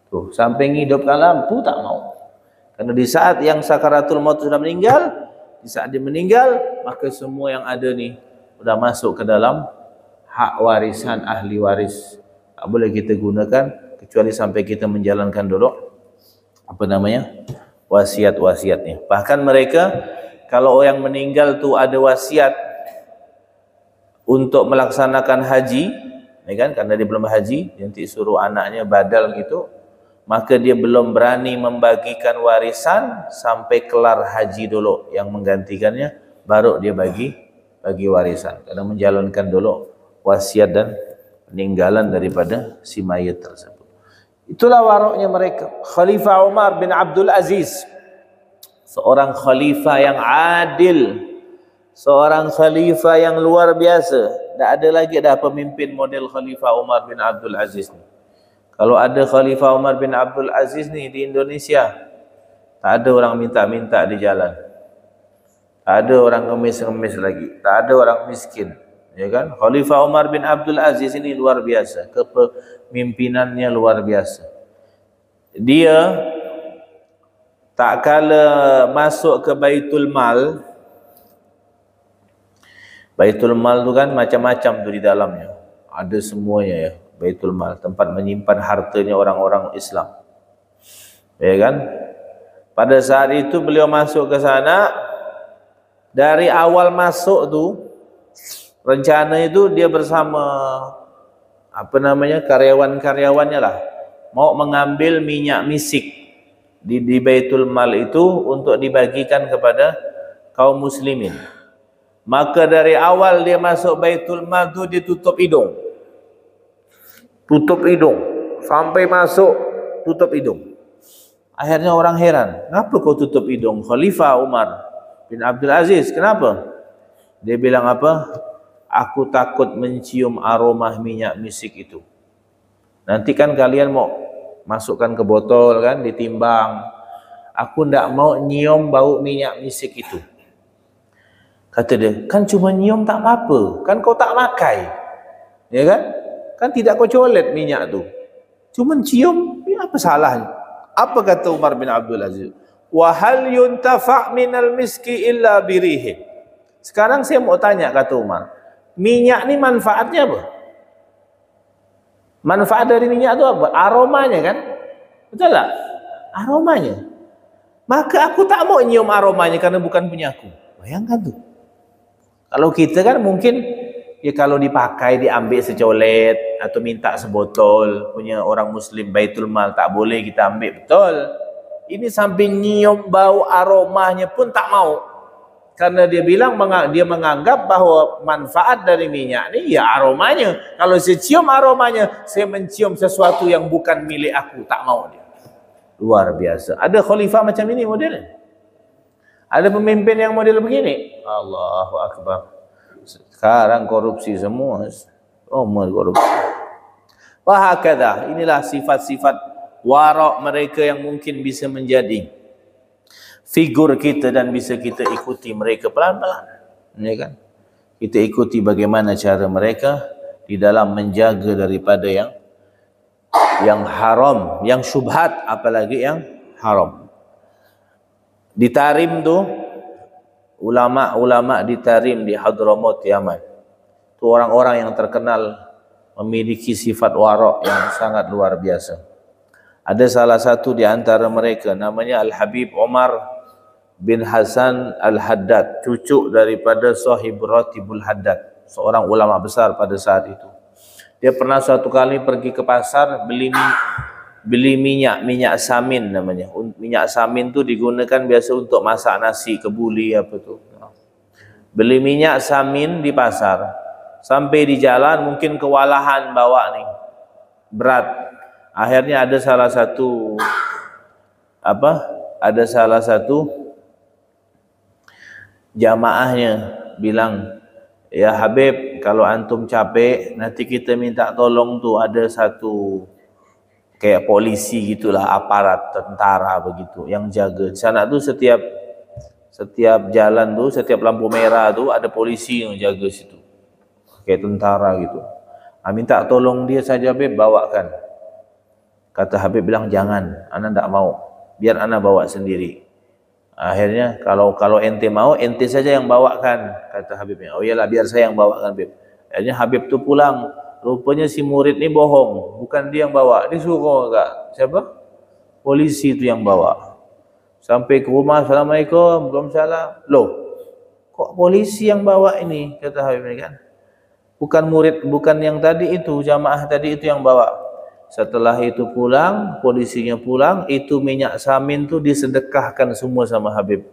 Tuh, sampai menghidupkan lampu tak mau. Karena di saat yang sakaratul maut sudah meninggal, di saat dia meninggal, maka semua yang ada ni sudah masuk ke dalam hak warisan ahli waris. Tak boleh kita gunakan kecuali sampai kita menjalankan dulu apa namanya, wasiat-wasiatnya. Bahkan mereka, kalau yang meninggal tu ada wasiat untuk melaksanakan haji, ya kan, karena dia belum haji, nanti suruh anaknya badal gitu, maka dia belum berani membagikan warisan sampai kelar haji dulu yang menggantikannya, baru dia bagi warisan, karena menjalankan dulu wasiat dan peninggalan daripada si mayat tersebut. Itulah waroknya mereka. Khalifah Umar bin Abdul Aziz, seorang khalifah yang adil, seorang khalifah yang luar biasa. Tak ada lagi dah pemimpin model Khalifah Umar bin Abdul Aziz ni. Kalau ada Khalifah Umar bin Abdul Aziz ni di Indonesia, tak ada orang minta-minta di jalan. Tak ada orang ngemis-ngemis lagi. Tak ada orang miskin. Ya kan? Khalifah Umar bin Abdul Aziz ini luar biasa. Kepemimpinannya luar biasa. Dia tak kala masuk ke Baitul Mal. Baitul Mal tu kan macam-macam tu di dalamnya. Ada semuanya ya. Baitul Mal, tempat menyimpan hartanya orang-orang Islam. Ya kan? Pada saat itu beliau masuk ke sana, dari awal masuk tu rencana itu dia bersama apa namanya, karyawan-karyawannya lah, mau mengambil minyak misik di Baitul Mal itu untuk dibagikan kepada kaum muslimin. Maka dari awal dia masuk Baitul Mal tu dia tutup hidung. Tutup hidung sampai masuk, tutup hidung. Akhirnya orang heran, kenapa kau tutup hidung Khalifah Umar bin Abdul Aziz? Kenapa? Dia bilang apa? Aku takut mencium aroma minyak misik itu. Nanti kan kalian mau masukkan ke botol kan, ditimbang. Aku ndak mau nyium bau minyak misik itu. Kata dia, kan cuma nyium tak apa-apa, kan kau tak pakai. Ya kan? Kan tidak kau colet minyak tu. Cuma cium, ya apa salahnya? Apa kata Umar bin Abdul Aziz? Wa hal yuntafa' minal miski illa birihi. Sekarang saya mau tanya, kata Umar, minyak ni manfaatnya apa? Manfaat dari minyak itu apa? Aromanya kan? Betul tak? Aromanya. Maka aku tak mau nyium aromanya karena bukan punya aku. Bayangkan tuh. Kalau kita kan mungkin, ya kalau dipakai, diambil secolet, atau minta sebotol, punya orang muslim Baitul Mal, tak boleh kita ambil, betul. Ini sampai nyium bau aromanya pun tak mau. Karena dia bilang, dia menganggap bahwa manfaat dari minyak ini ya aromanya. Kalau saya cium aromanya, saya mencium sesuatu yang bukan milik aku, tak mau dia. Luar biasa. Ada khalifah macam ini modelnya? Ada pemimpin yang model begini? Allahu Akbar. Sekarang korupsi semua. Oh, korupsi. Wahakadha. Inilah sifat-sifat warok mereka yang mungkin bisa menjadi figur kita dan bisa kita ikuti mereka pelan-pelan, ya kan? Kita ikuti bagaimana cara mereka di dalam menjaga daripada yang haram, yang syubhat, apalagi yang haram. Di Tarim tu, ulama-ulama di Tarim di Hadramaut Yaman, itu orang-orang yang terkenal memiliki sifat warok yang sangat luar biasa. Ada salah satu di antara mereka namanya Al-Habib Umar bin Hasan Al-Haddad, cucu daripada Sahib Ratibul Haddad, seorang ulama besar pada saat itu. Dia pernah suatu kali pergi ke pasar beli minyak samin namanya. Minyak samin tu digunakan biasa untuk masak nasi, kebuli apa tu. Beli minyak samin di pasar. Sampai di jalan mungkin kewalahan bawa ni. Berat. Akhirnya ada salah satu jamaahnya bilang, ya Habib, kalau antum capek nanti kita minta tolong tu, ada satu kayak polisi gitulah, aparat tentara begitu yang jaga. Di sana tu setiap jalan tu, setiap lampu merah tu ada polisi yang jaga situ. Kayak tentara gitu. Minta tolong dia saja Habib, bawakan. Kata Habib bilang, jangan, ana tak mau. Biar ana bawa sendiri. Akhirnya kalau ente mau, ente saja yang bawakan, kata Habibnya. Oh iyalah, biar saya yang bawakan Habib. Akhirnya Habib tu pulang. Rupanya si murid ni bohong, bukan dia yang bawa. Dia suruh enggak? Siapa? Polisi tu yang bawa. Sampai ke rumah, Assalamualaikum, Waalaikumsalam. Loh, kok polisi yang bawa ini? Kata Habib ni kan. Bukan murid, bukan yang tadi itu, jamaah tadi itu yang bawa. Setelah itu pulang, polisinya pulang, itu minyak samin tu disedekahkan semua sama Habib.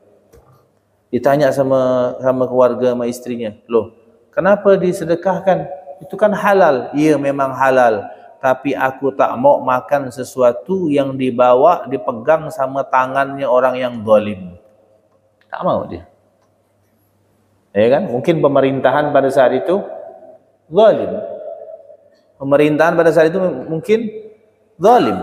Ditanya sama keluarga, sama istrinya, loh, kenapa disedekahkan? Itu kan halal. Iya, memang halal. Tapi aku tak mau makan sesuatu yang dipegang sama tangannya orang yang zalim. Tak mau dia. Ya kan? Mungkin pemerintahan pada saat itu zalim. Pemerintahan pada saat itu mungkin zalim.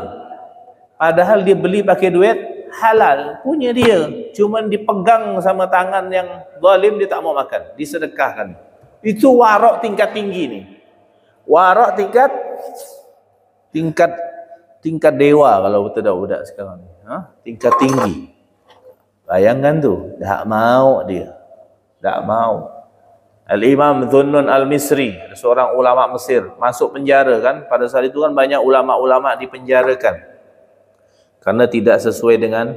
Padahal dia beli pakai duit halal, punya dia. Cuman dipegang sama tangan yang zalim, dia tak mau makan, disedekahkan. Itu warok tingkat tinggi nih. Warok tingkat dewa kalau budak-budak sekarang. Tingkat tinggi. Bayangkan tuh, tak mau dia. Tak mau. Al-Imam Dhunnun Al-Misri, seorang ulama Mesir, masuk penjara kan. Pada saat itu kan banyak ulama-ulama dipenjarakan karena tidak sesuai dengan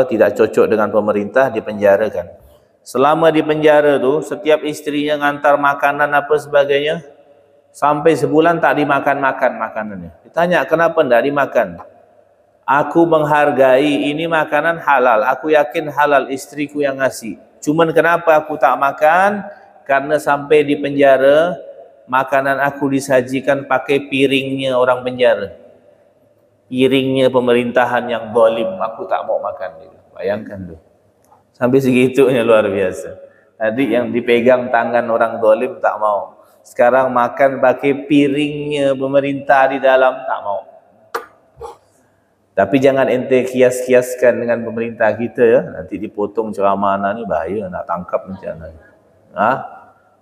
tidak cocok dengan pemerintah, dipenjarakan. Selama di penjara tu, setiap istrinya ngantar makanan apa sebagainya, sampai sebulan tak dimakan makanannya. Ditanya, kenapa tidak dimakan? Aku menghargai ini makanan halal, aku yakin halal, istriku yang ngasih. Cuman kenapa aku tak makan? Karena sampai di penjara, makanan aku disajikan pakai piringnya orang penjara. Piringnya pemerintahan yang zalim, aku tak mau makan. Bayangkan tuh. Sampai segitunya, luar biasa. Tadi yang dipegang tangan orang zalim tak mau. Sekarang makan pakai piringnya pemerintah di dalam, tak mau. Tapi jangan ente kias-kiaskan dengan pemerintah kita ya. Nanti dipotong ceramah ni bahaya, nak tangkap macam mana.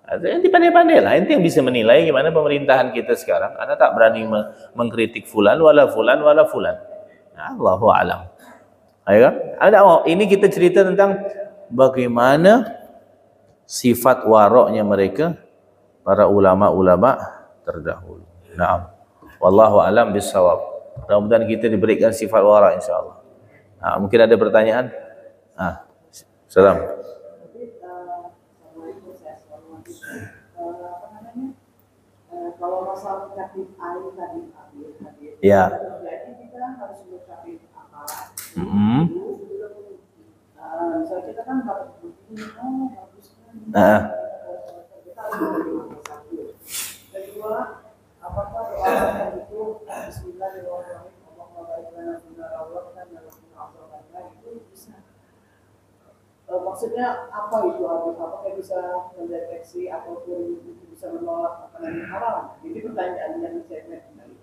Ente pandai-pandai lah. Ente yang bisa menilai gimana pemerintahan kita sekarang. Anda tak berani mengkritik fulan wala fulan wala fulan. Allahu a'lam. Ya kan? Ini kita cerita tentang bagaimana sifat waroknya mereka, para ulama-ulama terdahulu. Naam. Wallahu a'lam bissawab. Mudah-mudahan kita diberikan sifat wara insya-Allah. Mungkin ada pertanyaan? Salam. Kalau masalah penyakit air tadi, ya. Jadi kita harus mencari apa? Misalnya kita kan dapat begini, bagus kan? Kita harus satu. Kedua, apakah doa itu Bismillahirrahmanirrahim, Allahumma barik lana fima razaqtana wa qina adzabannar itu bisa? Maksudnya apa itu? Apakah bisa mendeteksi ataupun bisa menolak makanan yang haram? Jadi pertanyaan yang saya kembali.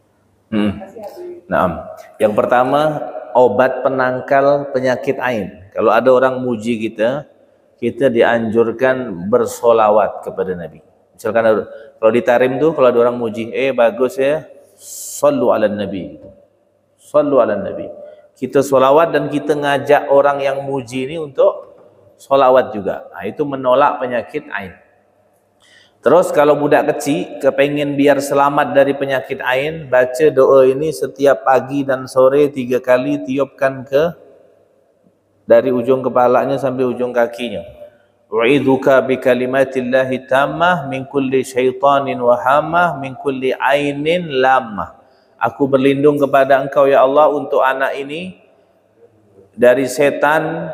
Nah, yang pertama obat penangkal penyakit ain. Kalau ada orang muji kita, kita dianjurkan bersolawat kepada Nabi. Misalkan kalau di tarim tuh kalau ada orang muji, bagus ya, sallu ala nabi. Sallu ala nabi. Kita solawat dan kita ngajak orang yang muji ini untuk solawat juga. Itu menolak penyakit ain. Terus kalau budak kecil kepengen biar selamat dari penyakit ain, baca doa ini setiap pagi dan sore 3 kali, tiupkan dari ujung kepalanya sampai ujung kakinya. U'idzuka bi kalimatillahi tammah min kulli syaitanin wa hamah min kulli ainin lamah. Aku berlindung kepada Engkau ya Allah untuk anak ini dari setan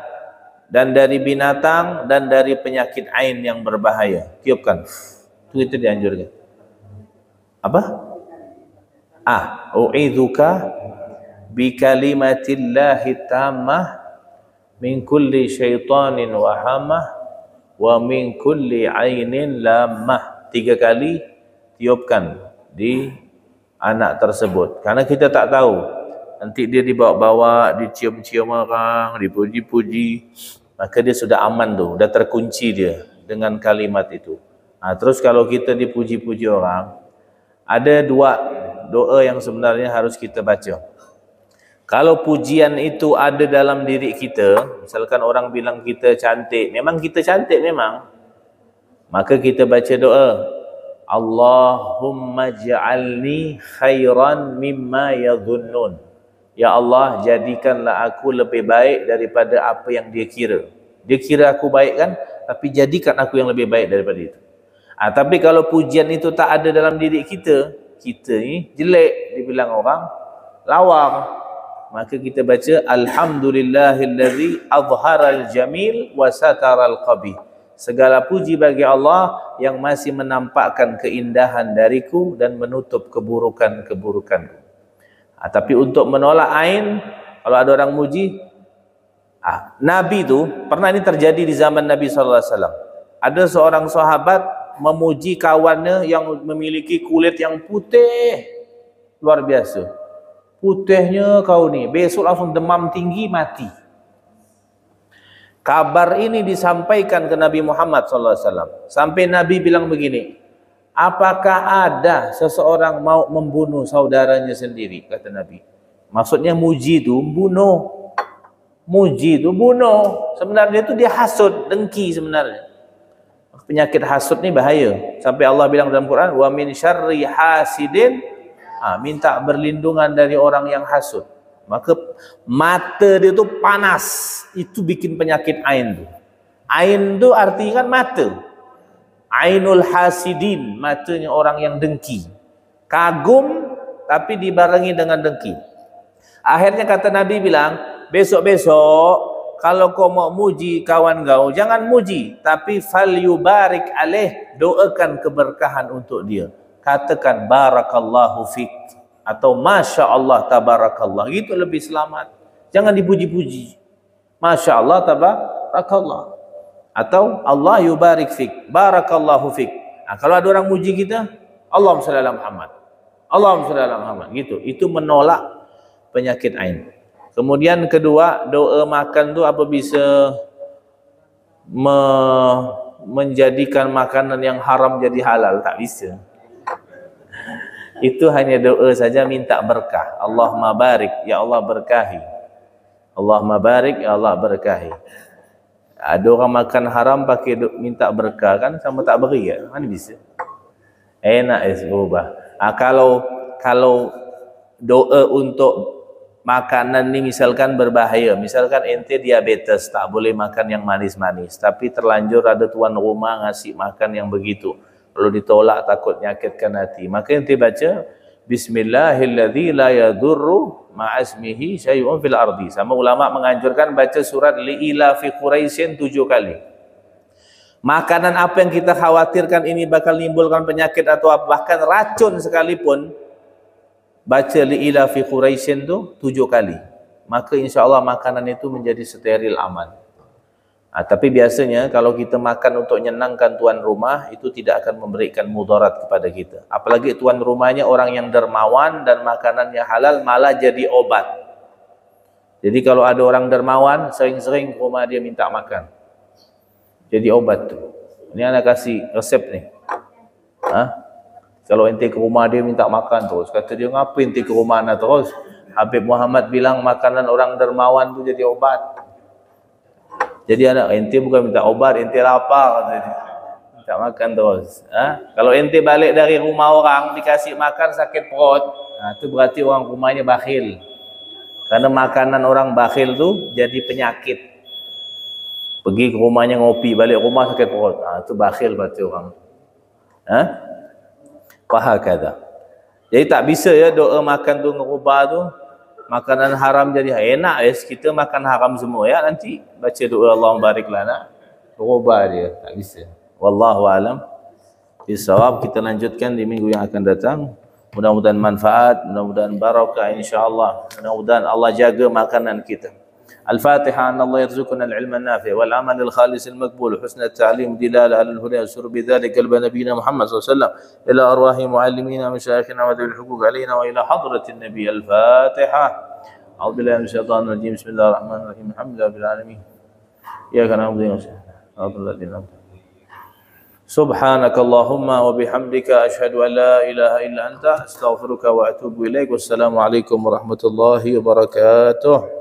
dan dari binatang dan dari penyakit ain yang berbahaya. Tiupkan. Itu dianjurkan. Apa? U'idzuka bi kalimatillahi tammah min kulli syaitanin wa hamah wa min kulli ainin lamah. 3 kali tiupkan di anak tersebut. Karena kita tak tahu nanti dia dibawa-bawa, dicium-cium orang, dipuji-puji, maka dia sudah aman tuh, sudah terkunci dia dengan kalimat itu. Terus kalau kita dipuji-puji orang, ada 2 doa yang sebenarnya harus kita baca. Kalau pujian itu ada dalam diri kita, misalkan orang bilang kita cantik, memang kita cantik memang, maka kita baca doa, Allahumma ja'alni khairan mimma yadhunnun. Ya Allah, jadikanlah aku lebih baik daripada apa yang dia kira. Dia kira aku baik kan, tapi jadikan aku yang lebih baik daripada itu. Tapi kalau pujian itu tak ada dalam diri kita, kita ni jelek, dibilang orang lawar, maka kita baca alhamdulillahillazi azharal jamil wa sataral qabih. Segala puji bagi Allah yang masih menampakkan keindahan dariku dan menutup keburukan-keburukanku. Tapi untuk menolak ain, kalau ada orang muji, Nabi itu pernah ini terjadi di zaman Nabi SAW. Ada seorang sahabat memuji kawannya yang memiliki kulit yang putih luar biasa. Putihnya kau ni, besok langsung demam tinggi mati. Kabar ini disampaikan ke Nabi Muhammad SAW. Sampai Nabi bilang begini, apakah ada seseorang mau membunuh saudaranya sendiri? Kata Nabi. Maksudnya muji itu bunuh. Muji itu bunuh. Sebenarnya itu dia hasud, dengki sebenarnya. Penyakit hasud ni bahaya. Sampai Allah bilang dalam Quran, wa min syarri hasidin, minta berlindungan dari orang yang hasud. Maka mata dia tu panas, itu bikin penyakit ain tu. Ain tu artinya kan mata. Ainul hasidin, matanya orang yang dengki. Kagum tapi dibarengi dengan dengki. Akhirnya kata Nabi bilang, besok-besok kalau kau mau muji kawan kau, jangan muji, tapi fal yubarik alaih, doakan keberkahan untuk dia. Katakan barakallahu fik atau masya Allah tabarakallah, itu lebih selamat. Jangan dipuji-puji. Masya Allah tabarakallah atau Allah yubarik fik, barakallahu fik. Kalau ada orang muji kita, Allahumma shalli ala Muhammad, Allahumma shalli ala Muhammad, gitu. Itu menolak penyakit ain. Kemudian kedua, doa makan tu apa bisa menjadikan makanan yang haram jadi halal? Tak bisa. Itu hanya doa saja, minta berkah. Allahumma barik, ya Allah berkahi. Allahumma barik, ya Allah berkahi. Ada orang makan haram pakai minta berkah, kan sama tak beri ya? Mana bisa? Enak berubah. Kalau doa untuk makanan ni misalkan berbahaya, misalkan ente diabetes, tak boleh makan yang manis-manis, tapi terlanjur ada tuan rumah ngasih makan yang begitu, lalu ditolak takut nyakitkan hati, maka ente baca Bismillahilladzi la yadurru ma'asmihi syai'un fil ardi. Sama ulama menganjurkan baca surat Li'ila fi Quraisyin 7 kali. Makanan apa yang kita khawatirkan ini bakal menimbulkan penyakit atau bahkan racun sekalipun, baca Li'ila fi Quraisyin tu 7 kali. Maka insya-Allah makanan itu menjadi steril, aman. Tapi biasanya kalau kita makan untuk menyenangkan tuan rumah, itu tidak akan memberikan mudarat kepada kita. Apalagi tuan rumahnya orang yang dermawan dan makanannya halal, malah jadi obat. Jadi kalau ada orang dermawan, sering-sering ke rumah dia minta makan, jadi obat tu. Ini anak kasih resep ni. Kalau ente ke rumah dia minta makan terus, kata dia, ngapa ente ke rumah anak terus? Habib Muhammad bilang makanan orang dermawan tu jadi obat. Jadi anak, ente bukan minta obat, ente lapar, kata dia. Minta makan terus. Kalau ente balik dari rumah orang dikasih makan sakit perut, itu berarti orang rumahnya bakhil. Karena makanan orang bakhil tu jadi penyakit. Pergi ke rumahnya ngopi, balik rumah sakit perut, itu bakhil berarti orang. Wahakadha. Jadi tak bisa ya doa makan tu ngerubah tu makanan haram jadi enak. Kita makan haram semua ya, nanti baca doa Allahumma barik lana, ngerubah dia, tak bisa. Wallahu alam bisawab. Kita lanjutkan di minggu yang akan datang. Mudah-mudahan manfaat, mudah-mudahan barakah insyaallah. Mudah-mudahan Allah jaga makanan kita. الفاتحة. أن الله يرزقنا العلم النافع والعمل الخالص المقبول وحسن التعليم دلالة على الهدى يسر بذلك قلب نبينا محمد صلى الله عليه وسلم إلى أرواح معلمينا ومشايخنا وذوي الحقوق علينا وإلى حضرة النبي. الفاتحة. أعوذ بالله من الشيطان الرجيم. بسم الله الرحمن الرحيم. الحمد لله رب العالمين. إياك نعبد وإياك نستعين. سبحانك اللهم وبحمدك أشهد أن لا إله إلا أنت أستغفرك وأتوب إليك. والسلام عليكم ورحمة الله وبركاته.